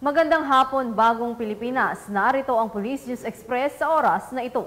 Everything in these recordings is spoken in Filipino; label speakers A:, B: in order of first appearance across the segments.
A: Magandang hapon, Bagong Pilipinas. Narito ang Police News Express sa oras na ito.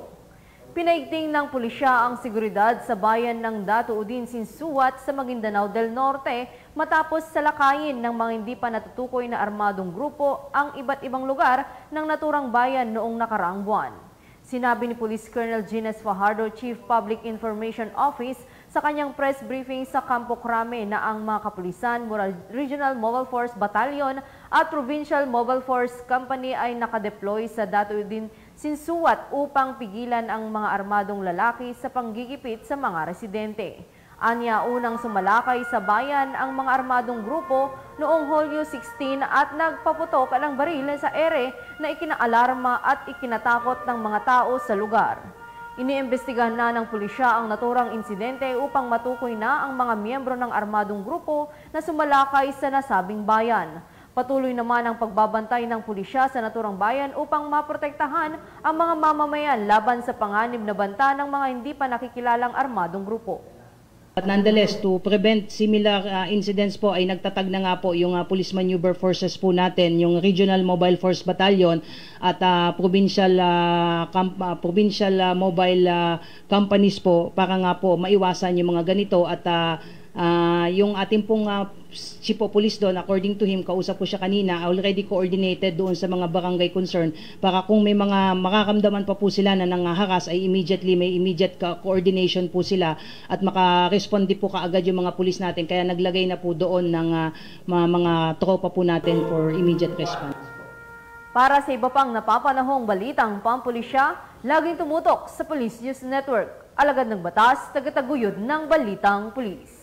A: Pinaigting ng pulisya ang seguridad sa bayan ng Datuudin, Sinsuat sa Maguindanao del Norte matapos salakayin ng mga hindi pa natutukoy na armadong grupo ang iba't ibang lugar ng naturang bayan noong nakaraang buwan. Sinabi ni Police Colonel Gines Fajardo, Chief Public Information Office, sa kanyang press briefing sa Campo Crame na ang mga kapulisan mula Regional Mobile Force Battalion at Provincial Mobile Force Company ay nakadeploy sa Datuudin, Sinsuat upang pigilan ang mga armadong lalaki sa panggigipit sa mga residente. Anya, unang sumalakay sa bayan ang mga armadong grupo noong Hulyo 16 at nagpaputok ng baril sa ere na ikinaalarma at ikinatakot ng mga tao sa lugar. Iniimbestigahan na ng pulisya ang naturang insidente upang matukoy na ang mga miyembro ng armadong grupo na sumalakay sa nasabing bayan. Patuloy naman ang pagbabantay ng pulisya sa naturang bayan upang maprotektahan ang mga mamamayan laban sa panganib na banta ng mga hindi pa nakikilalang armadong grupo.
B: But nonetheless, to prevent similar incidents po ay nagtatag na nga po yung Police Maneuver Forces po natin, yung Regional Mobile Force Battalion at Provincial Mobile Companies po para nga po maiwasan yung mga ganito at yung ating pong Chief of Police doon, according to him, kausap ko siya kanina, already coordinated doon sa mga barangay concern para kung may mga makakamdaman pa po sila na nanghaharas ay may immediate coordination po sila at makaresponde po kaagad yung mga pulis natin. Kaya naglagay na po doon ng mga tropa po natin for immediate response.
A: Para sa iba pang napapanahong balitang pampulisya, laging tumutok sa Police News Network. Alagad ng batas, tagataguyod ng balitang pulis.